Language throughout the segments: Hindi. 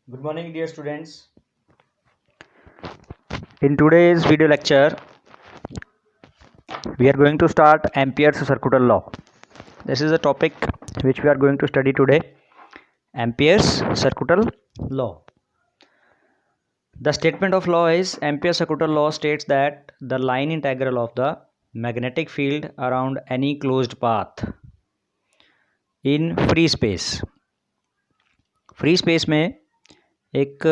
Good morning, dear students. In today's video lecture, we are going to start Ampere's circuital law. This is a topic which we are going to study today. Ampere's circuital law. The statement of law is Ampere's circuital law states that the line integral of the magnetic field around any closed path in free space. Free space में एक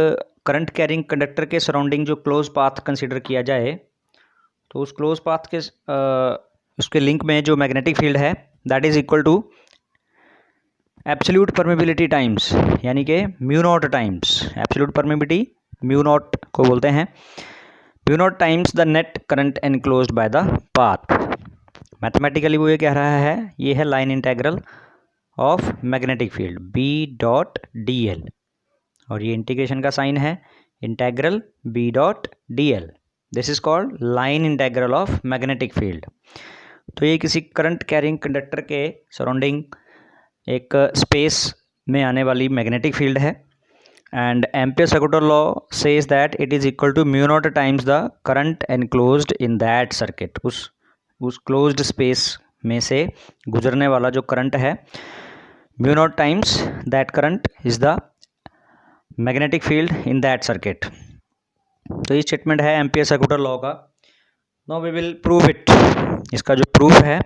करंट कैरिंग कंडक्टर के सराउंडिंग जो क्लोज पाथ कंसीडर किया जाए तो उस क्लोज पाथ के उसके लिंक में जो मैग्नेटिक फील्ड है that is equal to absolute permeability times यानी कि mu naught times absolute permeability mu naught को बोलते हैं mu naught times the net current enclosed by the path. Mathematically वो ये कह रहा है ये है line integral of magnetic field B dot D L और ये इंटीग्रेशन का साइन है integral B dot D L. This is called line integral of magnetic field. तो ये किसी करंट कैरिंग कंडक्टर के सराउंडिंग एक स्पेस में आने वाली मैग्नेटिक फील्ड है and Ampere circular law says that it is equal to mu naught times the current enclosed in that circuit. उस क्लोज्ड स्पेस में से गुजरने वाला जो करंट है mu naught times that current is the magnetic field in that circuit. तो ये स्टेटमेंट है एम्पियर सर्कुलर लॉ का। Now we will prove it. इसका जो प्रूफ है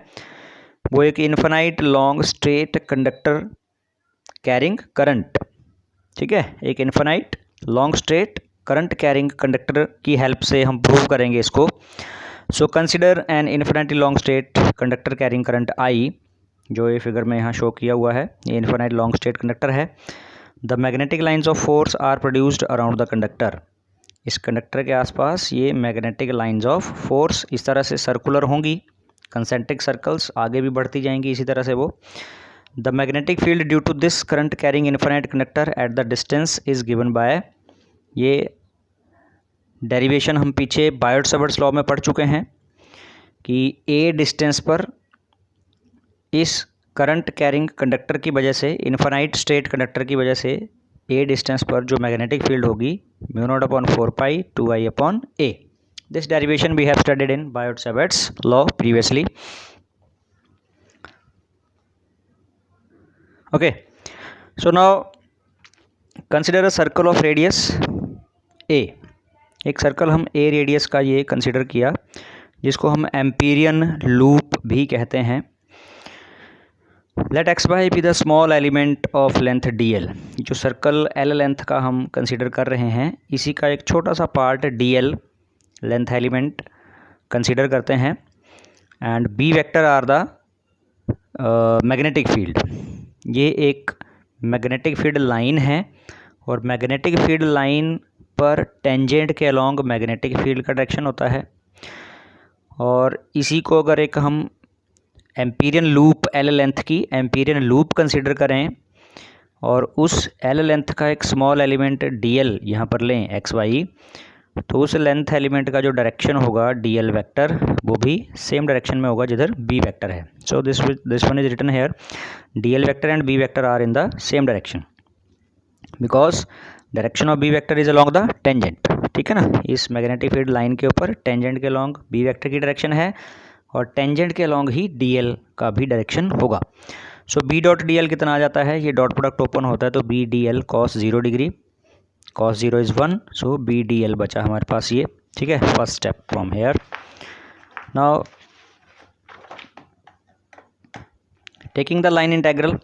वो एक infinite long straight conductor carrying current, ठीक है, एक infinite long straight current carrying conductor की हेल्प से हम प्रूव करेंगे इसको। So consider N infinite long straight conductor carrying current I, जो ये फिगर में यहाँ शो किया हुआ है, ये इन्फिनाइट लॉन्ग स्ट्रेट कंडक्टर है। The magnetic lines of force are produced around the conductor. इस कंडक्टर के आसपास ये मैग्नेटिक लाइन्स ऑफ फोर्स इस तरह से सर्कुलर होंगी, कंसेंट्रिक सर्कल्स आगे भी बढ़ती जाएंगी इसी तरह से वो। The magnetic field due to this current carrying infinite conductor at the distance is given by, ये डेरिवेशन हम पीछे बायोट-सावर्ट्स लॉ में पढ़ चुके हैं कि ए डिस्टेंस पर इस करंट कैरिंग कंडक्टर की वजह से, इन्फिनाइट स्ट्रेट कंडक्टर की वजह से ए डिस्टेंस पर जो मैग्नेटिक फील्ड होगी mu not upon 4 pi 2 i upon a. This derivation we have studied in Biot-Savart's law previously. Okay, so now consider a circle of radius a. एक सर्कल हम ए रेडियस का ये कंसिडर किया जिसको हम एम्पीरियन लूप भी कहते हैं। Let X Y be the small element of length D L. जो सर्कल एल लेंथ का हम कंसिडर कर रहे हैं इसी का एक छोटा सा part D L length element consider करते हैं and B vector are the magnetic field. ये एक मैग्नेटिक फील्ड लाइन है और मैग्नेटिक फील्ड लाइन पर टेंजेंट के अलॉन्ग मैग्नेटिक फील्ड का डायरेक्शन होता है और इसी को अगर एक हम एम्पीरियन लूप एल लेंथ की एम्पीरियन लूप कंसिडर करें और उस एल लेंथ का एक स्मॉल एलिमेंट डी एल यहाँ पर लें एक्स वाई, तो उस लेंथ एलिमेंट का जो डायरेक्शन होगा डी एल वैक्टर वो भी सेम डायरेक्शन में होगा जिधर बी वेक्टर है। So this one is written here D L vector and B vector are in the same direction because direction of B vector is along the tangent, ठीक है ना। इस मैग्नेटिक फील्ड लाइन के ऊपर टेंजेंट के अलॉन्ग बी वेक्टर की डायरेक्शन है और टेंजेंट के अलॉन्ग ही डी एल का भी डायरेक्शन होगा। सो बी डॉट डी एल कितना आ जाता है, ये डॉट प्रोडक्ट ओपन होता है तो बी डी एल कॉस 0 डिग्री, cos 0 is 1, so B D L बचा हमारे पास ये, ठीक है। First step from here. Now taking the line integral,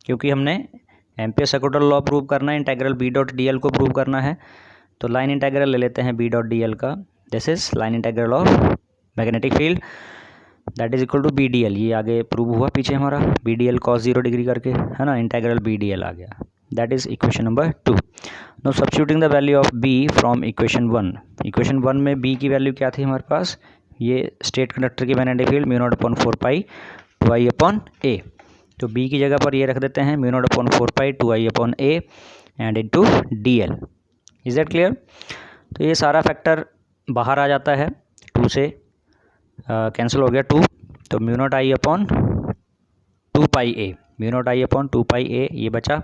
क्योंकि हमने एम्पियर सर्कुलर लॉ प्रूव करना है, integral B dot D L को प्रूव करना है, तो लाइन इंटेग्रल ले लेते हैं बी डॉट डी एल का। This is line integral of magnetic field that is equal to B D L. ये आगे प्रूव हुआ पीछे हमारा B D L cos 0 degree करके, है ना, इंटेग्रल बी डी एल आ गया। That is equation number 2। Now substituting the value of B from equation 1। Equation 1 में बी की वैल्यू क्या थी हमारे पास, ये स्ट्रेट कंडक्टर की magnetic field mu not upon 4 pi 2 i upon a. तो बी की जगह पर ये रख देते हैं mu not upon 4 pi 2 i upon a and into d l. Is that clear. तो ये सारा फैक्टर बाहर आ जाता है, 2 से कैंसिल हो गया 2, तो म्यू नॉट आई अपॉन 2 पाई ए, म्यू नॉट आई अपॉन 2 पाई ए ये बचा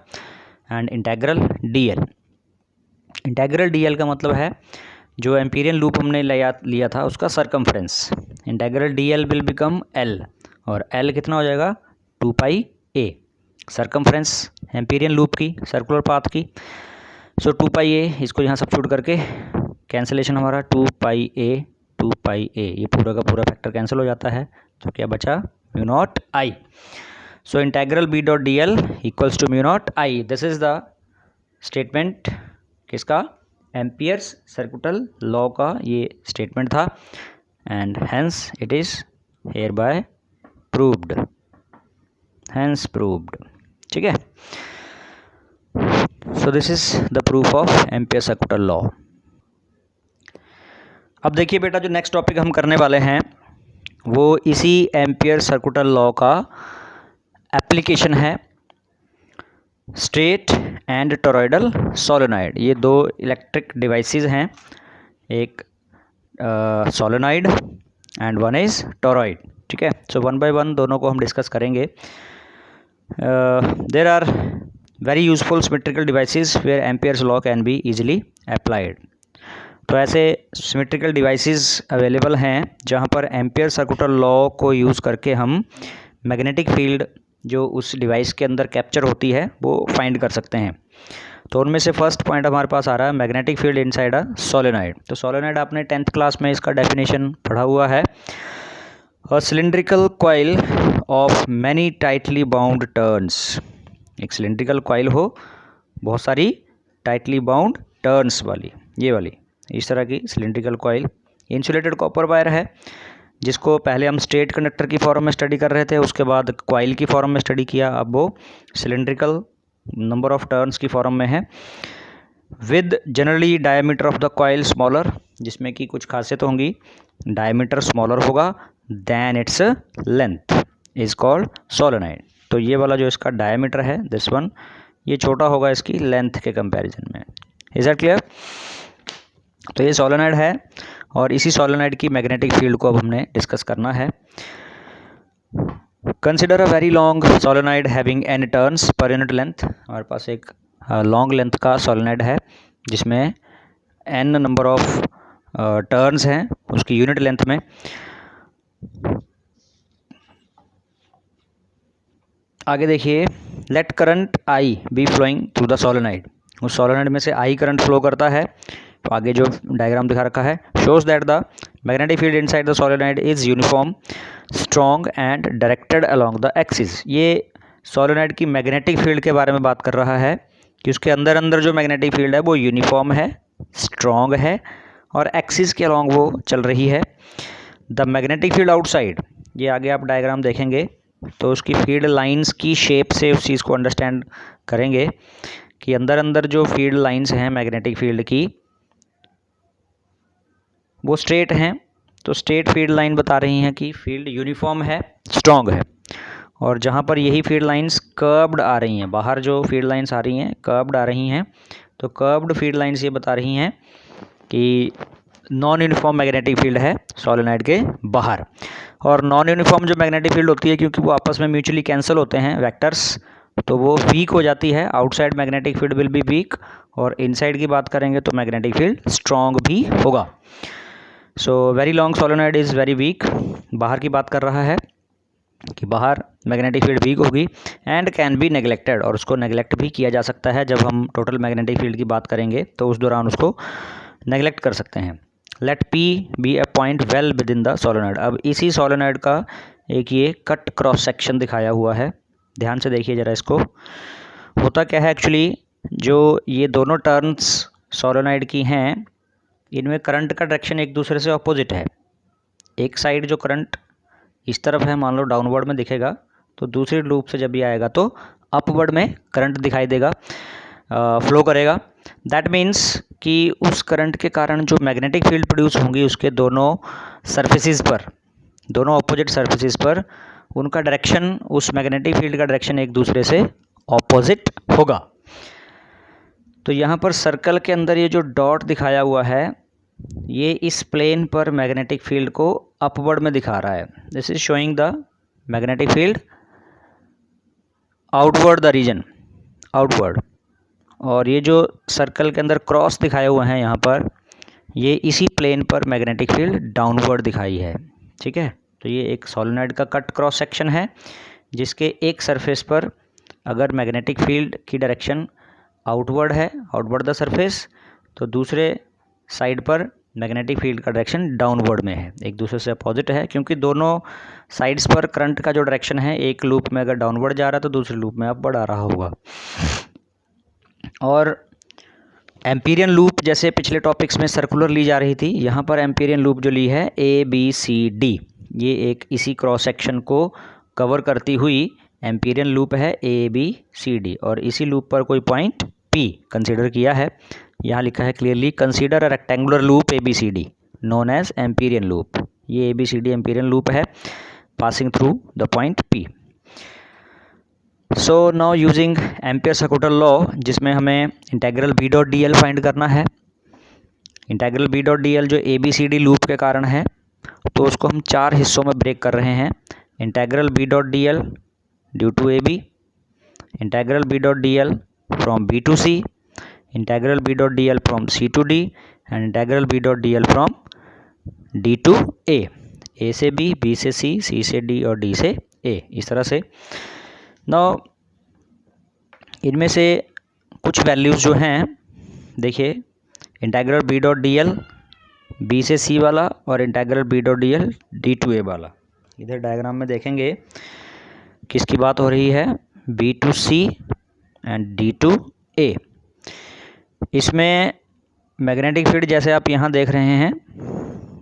and integral D L. Integral D L का मतलब है जो एम्पीरियन लूप हमने लिया था उसका circumference. Integral D L will become L, और एल कितना हो जाएगा 2 पाई ए, सरकमफ्रेंस एम्पीरियन लूप की, सर्कुलर पाथ की। सो 2 पाई ए, इसको यहाँ सब्स्टिट्यूट करके कैंसिलेशन हमारा 2 पाई ए, 2 पाई ए, ये पूरा का पूरा फैक्टर कैंसिल हो जाता है, तो क्या बचा mu naught I. So integral B dot D L equals to mu naught I. This is the statement किसका, एम्पियर्स सर्कुटल लॉ का ये स्टेटमेंट था, and hence it is hereby proved, hence proved. ठीक है, so this is the proof of Ampere circuital law. अब देखिए बेटा, जो नेक्स्ट टॉपिक हम करने वाले हैं वो इसी एम्पियर सर्कुटल लॉ का एप्लीकेशन है, स्ट्रेट एंड टॉरॉइडल सोलेनॉइड। ये दो इलेक्ट्रिक डिवाइसेस हैं, एक solenoid and one is torrid. ठीक है, सो वन बाय वन दोनों को हम डिस्कस करेंगे। There are very useful symmetrical devices where Ampere's law can be easily applied. तो ऐसे सिमेट्रिकल डिवाइसेस अवेलेबल हैं जहाँ पर एम्पियर सर्कुटल लॉ को यूज़ करके हम मैग्नेटिक फील्ड जो उस डिवाइस के अंदर कैप्चर होती है वो फाइंड कर सकते हैं। तो उनमें से फर्स्ट पॉइंट हमारे पास आ रहा है magnetic field inside a solenoid. तो सोलेनॉइड आपने 10th क्लास में इसका डेफिनेशन पढ़ा हुआ है, a cylindrical coil of many tightly bound turns. एक सिलिंड्रिकल कॉइल हो, बहुत सारी टाइटली बाउंड टर्न्स वाली, ये वाली इस तरह की cylindrical coil. Insulated copper wire है, जिसको पहले हम स्ट्रेट कंडक्टर की फॉर्म में स्टडी कर रहे थे, उसके बाद कॉइल की फॉर्म में स्टडी किया, अब वो सिलिंड्रिकल नंबर ऑफ टर्न्स की फॉर्म में है, with generally diameter of the coil smaller, जिसमें कि कुछ खासियत होंगी, डायमीटर स्मॉलर होगा than its length, is called solenoid. तो ये वाला जो इसका डायमीटर है दिस वन, ये छोटा होगा इसकी लेंथ के कंपैरिजन में। Is that clear? तो ये सोलेनॉइड है, और इसी सोलेनॉइड की मैग्नेटिक फील्ड को अब हमने डिस्कस करना है। Consider a very long solenoid having n turns per unit length. हमारे पास एक लॉन्ग लेंथ का सोलेनॉइड है जिसमें n नंबर ऑफ टर्न्स हैं उसकी यूनिट लेंथ में। आगे देखिए, let current I be flowing through the solenoid. उस सोलेनॉइड में से I करंट फ्लो करता है। तो आगे जो डायग्राम दिखा रखा है shows that the magnetic field inside the solenoid is uniform, strong and directed along the axis. ये सोलेनॉइड की मैग्नेटिक फील्ड के बारे में बात कर रहा है कि उसके अंदर अंदर जो मैग्नेटिक फील्ड है वो यूनिफॉर्म है, स्ट्रॉन्ग है, और एक्सिस के अलोंग वो चल रही है। द मैग्नेटिक फील्ड आउटसाइड, ये आगे आप डायग्राम देखेंगे तो उसकी फील्ड लाइंस की शेप से उस चीज़ को अंडरस्टैंड करेंगे कि अंदर अंदर जो फील्ड लाइंस हैं मैग्नेटिक फील्ड की वो स्ट्रेट हैं। तो स्ट्रेट फील्ड लाइन बता रही हैं कि फील्ड यूनिफॉर्म है, स्ट्रॉन्ग है। और जहाँ पर यही फील्ड लाइंस कर्व्ड आ रही हैं, बाहर जो फील्ड लाइंस आ रही हैं कर्व्ड आ रही हैं, तो कर्व्ड फील्ड लाइंस ये बता रही हैं कि नॉन यूनिफॉर्म मैग्नेटिक फील्ड है सोलेनॉइड के बाहर। और नॉन यूनिफॉर्म जो मैग्नेटिक फील्ड होती है, क्योंकि वो आपस में म्यूचुअली कैंसिल होते हैं वेक्टर्स, तो वो वीक हो जाती है। Outside magnetic field will be weak, और इनसाइड की बात करेंगे तो मैग्नेटिक फील्ड स्ट्रॉन्ग भी होगा। So very long solenoid is very weak. बाहर की बात कर रहा है कि बाहर मैग्नेटिक फील्ड वीक होगी, एंड कैन बी नेग्लेक्टेड, और उसको नेग्लेक्ट भी किया जा सकता है। जब हम टोटल मैग्नेटिक फील्ड की बात करेंगे तो उस दौरान उसको नेग्लेक्ट कर सकते हैं। Let P be a point well within the द सोलेनॉइड। अब इसी सोलेनॉइड का एक ये कट क्रॉस सेक्शन दिखाया हुआ है, ध्यान से देखिए ज़रा इसको। होता क्या है एक्चुअली, जो ये दोनों टर्न्स सोलेनॉइड की हैं इनमें करंट का डायरेक्शन एक दूसरे से अपोजिट है। एक साइड जो करंट इस तरफ है, मान लो डाउनवर्ड में दिखेगा, तो दूसरी लूप से जब भी आएगा तो अपवर्ड में करंट दिखाई देगा, फ्लो करेगा। दैट मीन्स कि उस करंट के कारण जो मैग्नेटिक फील्ड प्रोड्यूस होंगी उसके दोनों सरफेसेस पर, दोनों अपोजिट सरफेसेस पर उनका डायरेक्शन, उस मैग्नेटिक फील्ड का डायरेक्शन एक दूसरे से ऑपोजिट होगा। तो यहाँ पर सर्कल के अंदर ये जो डॉट दिखाया हुआ है ये इस प्लेन पर मैग्नेटिक फील्ड को अपवर्ड में दिखा रहा है। This is showing the magnetic field outward the region, outward. और ये जो सर्कल के अंदर क्रॉस दिखाए हुए हैं यहाँ पर, ये इसी प्लेन पर मैग्नेटिक फील्ड डाउनवर्ड दिखाई है। ठीक है, तो ये एक सोलेनॉइड का कट क्रॉस सेक्शन है जिसके एक सरफेस पर अगर मैग्नेटिक फील्ड की डायरेक्शन आउटवर्ड है, आउटवर्ड द सरफेस, तो दूसरे साइड पर मैग्नेटिक फील्ड का डायरेक्शन डाउनवर्ड में है, एक दूसरे से अपोजिट है, क्योंकि दोनों साइड्स पर करंट का जो डायरेक्शन है, एक लूप में अगर डाउनवर्ड जा रहा है तो दूसरे लूप में अपवर्ड आ रहा होगा। और एम्पीरियन लूप जैसे पिछले टॉपिक्स में सर्कुलर ली जा रही थी, यहाँ पर एम्पीरियन लूप जो ली है ABCD, ये एक इसी क्रॉस सेक्शन को कवर करती हुई एम्पीरियन लूप है ABCD, और इसी लूप पर कोई पॉइंट P कंसीडर किया है। यहाँ लिखा है clearly, consider a rectangular loop ABCD known as Amperian loop. ये ABCD एम्पीरियन लूप है passing through the point P। So now using Ampere circular law, जिसमें हमें integral B dot DL find करना है। इंटेग्रल B डॉट DL जो ABCD लूप के कारण है, तो उसको हम 4 हिस्सों में ब्रेक कर रहे हैं। Integral B dot DL due to AB, integral B dot DL from B to C, integral B dot DL from C to D, and integral B dot DL from D to A, A से B, B से C, C से D और D से A, इस तरह से। नाउ इनमें से कुछ वैल्यूज़ जो हैं, देखिए integral B dot DL B से C वाला और integral B dot DL D to A वाला, इधर डायग्राम में देखेंगे किसकी बात हो रही है, B to C and D to A। इसमें मैग्नेटिक फील्ड जैसे आप यहाँ देख रहे हैं,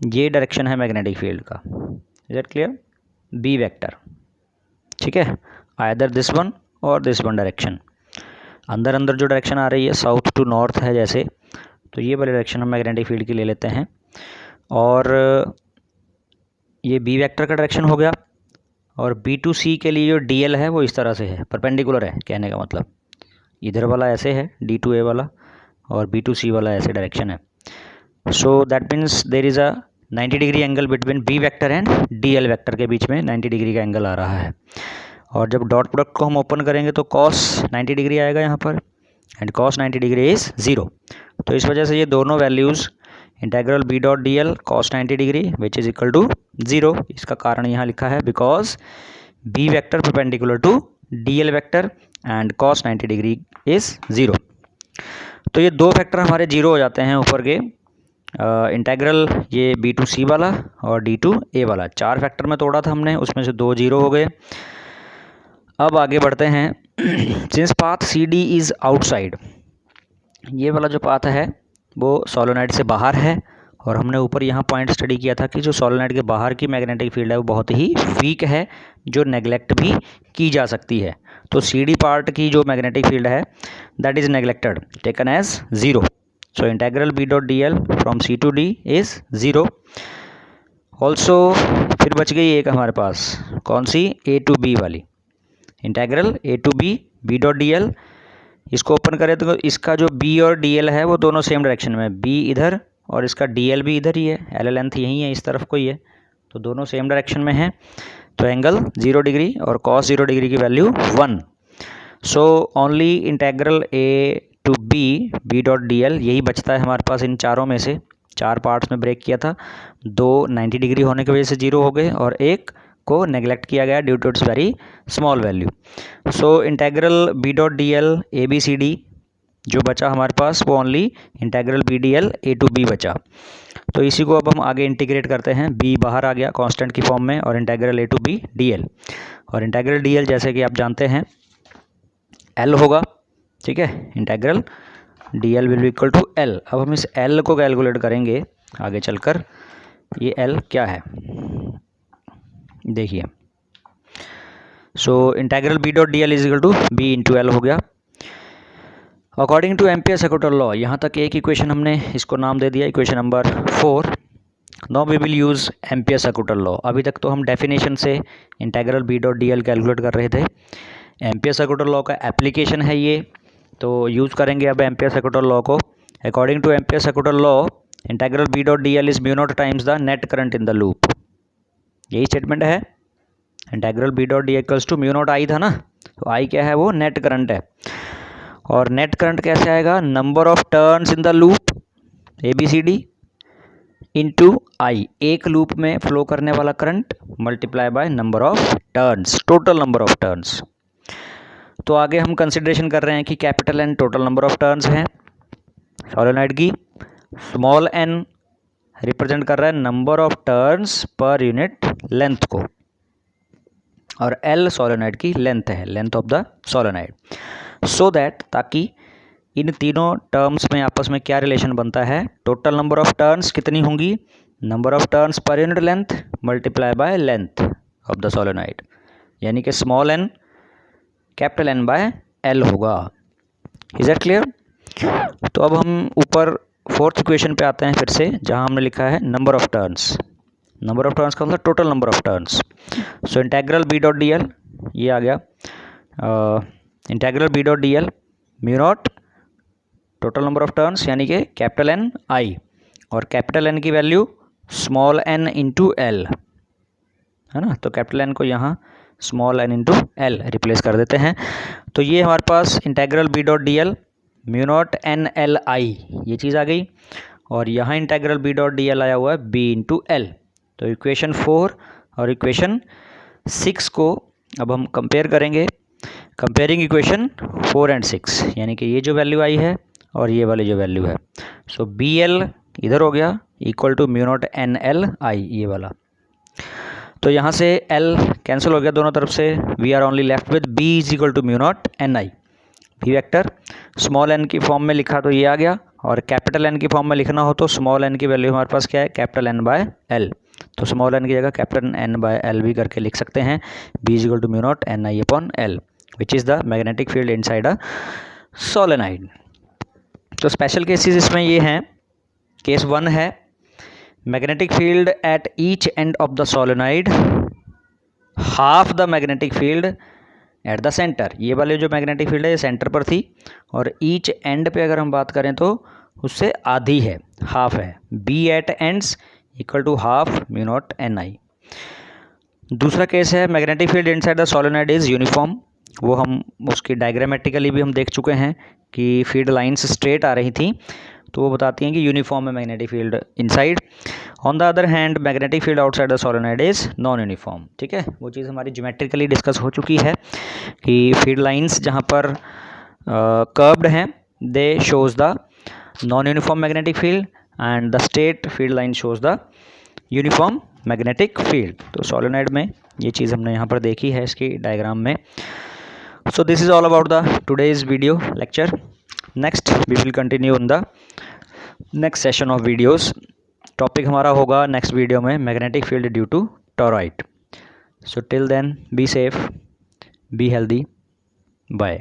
ये डायरेक्शन है मैग्नेटिक फील्ड का, is it clear, B vector. ठीक है, आइदर दिस वन और दिस वन डायरेक्शन। अंदर अंदर जो डायरेक्शन आ रही है साउथ टू नॉर्थ है जैसे, तो ये वाली डायरेक्शन हम मैग्नेटिक फील्ड की ले लेते हैं। और ये B वेक्टर का डायरेक्शन हो गया, और B टू C के लिए जो DL है वो इस तरह से है, परपेंडिकुलर है, कहने का मतलब इधर वाला ऐसे है D टू A वाला, और B टू C वाला ऐसे डायरेक्शन है। So that means there is a 90 degree angle between B vector and DL vector के बीच में 90 डिग्री का एंगल आ रहा है। और जब डॉट प्रोडक्ट को हम ओपन करेंगे तो cos 90 डिग्री आएगा यहाँ पर, एंड cos 90 डिग्री इज़ 0। तो इस वजह से ये दोनों values integral B dot DL cos 90 degree which is equal to 0, इसका कारण यहाँ लिखा है because B vector perpendicular to DL vector and cos 90 degree is 0। तो ये दो फैक्टर हमारे 0 हो जाते हैं ऊपर के, इंटेग्रल ये B टू C वाला और D टू A वाला, 4 फैक्टर में तोड़ा था हमने, उसमें से 2 0 हो गए। अब आगे बढ़ते हैं। Since path CD is outside, ये वाला जो पाथ है वो सोलेनॉइड से बाहर है, और हमने ऊपर यहाँ पॉइंट स्टडी किया था कि जो सोलेनॉइड के बाहर की मैग्नेटिक फील्ड है वो बहुत ही वीक है, जो नेगलेक्ट भी की जा सकती है। तो CD पार्ट की जो मैग्नेटिक फील्ड है that is neglected, taken as 0। So integral B dot DL from C to D is 0। Also फिर बच गई एक हमारे पास, कौन सी, A टू B वाली, integral A to B dot DL। इसको ओपन करें तो इसका जो B और DL है वो दोनों सेम डायरेक्शन में, B इधर और इसका DL भी इधर ही है, L लेंथ यही है, इस तरफ को ही है, तो दोनों सेम डायरेक्शन में है। तो एंगल 0 डिग्री और cos 0 डिग्री की value 1। So only integral A to B dot DL यही बचता है हमारे पास इन चारों में से। 4 पार्ट्स में ब्रेक किया था, 2 90 डिग्री होने की वजह से 0 हो गए और एक को नेगलेक्ट किया गया due to its very small value. So integral B dot DL ABCD जो बचा हमारे पास वो only integral BDL A to B बचा। तो इसी को अब हम आगे इंटीग्रेट करते हैं, B बाहर आ गया कांस्टेंट की फॉर्म में, और integral A to B DL, और इंटेग्रल DL जैसे कि आप जानते हैं L होगा। ठीक है, integral DL will be equal to L। अब हम इस L को कैलकुलेट करेंगे आगे चलकर, ये L क्या है देखिए। So integral B dot DL is equal to B into L हो गया according to Ampere circular law. यहाँ तक एक इक्वेशन हमने इसको नाम दे दिया, equation number 4। Now we will use Ampere circular law. अभी तक तो हम डेफिनेशन से integral B dot DL calculate कर रहे थे, एम्पियर सर्कुलर लॉ का एप्लीकेशन है ये, तो यूज़ करेंगे अब एम्पियर सर्कुलर लॉ को। According to Ampere circular law integral B dot DL is mu naught times the net current in the loop, यही स्टेटमेंट है। Integral B dot DL equals to mu naught I था ना, तो I क्या है, वो नेट करंट है। और नेट करंट कैसे आएगा, number of turns in the loop ABCD into I, एक लूप में फ्लो करने वाला current multiply by number of turns, total number of turns. तो आगे हम कंसिडरेशन कर रहे हैं कि capital N total number of turns हैं सोलेनॉइड की, स्मॉल n रिप्रेजेंट कर रहा है number of turns per unit length को, और L सोलेनॉइड की लेंथ है, length of the solenoid. So that, ताकि इन तीनों टर्म्स में आपस में क्या रिलेशन बनता है, टोटल नंबर ऑफ टर्न्स कितनी होंगी, number of turns per unit length multiply by length of the solenoid, यानी कि small n capital N by L होगा। Is that clear? तो अब हम ऊपर फोर्थ इक्वेशन पे आते हैं फिर से, जहां हमने लिखा है number of turns. Number of turns का मतलब total number of turns. So integral B dot D L, ये आ गया integral B dot D L mu naught total number of turns यानी कि कैपिटल N I, और कैपिटल N की value small n into L है ना, तो कैपिटल N को यहाँ small n into L replace कर देते हैं। तो ये हमारे पास integral B dot D L mu naught NLI ये चीज़ आ गई, और यहाँ integral B dot D L आया हुआ है B इंटू एल। तो इक्वेशन 4 और इक्वेशन 6 को अब हम कंपेयर करेंगे, कंपेयरिंग इक्वेशन 4 एंड 6, यानी कि ये जो वैल्यू आई है और ये वाली जो वैल्यू है। सो BL इधर हो गया equal to mu naught NLI ये वाला, तो यहाँ से L कैंसिल हो गया दोनों तरफ से, we are only left with B is equal to mu naught NI। V vector small n की फॉर्म में लिखा तो ये आ गया, और कैपिटल N की फॉर्म में लिखना हो तो स्मॉल n की वैल्यू हमारे पास क्या है, कैपिटल N बाय L, तो स्मॉल n की जगह कैपिटल N बाय L भी करके लिख सकते हैं, B is equal to mu naught NI upon L which is the magnetic field inside a solenoid. तो स्पेशल केसेस इसमें ये हैं, केस 1 है magnetic field at each end of the solenoid half the magnetic field at the centre, ये वाले जो मैग्नेटिक फील्ड है ये सेंटर पर थी, और ईच एंड पे अगर हम बात करें तो उससे आधी है, हाफ है, B at ends equal to half mu naught NI। दूसरा केस है magnetic field inside the solenoid is uniform, वो हम उसकी डायग्रामेटिकली भी हम देख चुके हैं कि फील्ड लाइंस स्ट्रेट आ रही थी, तो वो बताती हैं कि यूनिफॉर्म है magnetic field inside. On the other hand magnetic field outside the solenoid is non uniform. ठीक है, वो चीज़ हमारी ज्योमेट्रिकली डिस्कस हो चुकी है कि फील्ड लाइंस जहाँ पर कर्व्ड हैं दे shows the non uniform magnetic field, and the straight field line shows the uniform magnetic field. तो सोलेनॉइड में ये चीज़ हमने यहाँ पर देखी है इसकी डायग्राम में। So this is all about the today's video lecture. Next we will continue in the next session of videos. Topic हमारा होगा next video में magnetic field due to toroid. So till then be safe, be healthy, bye.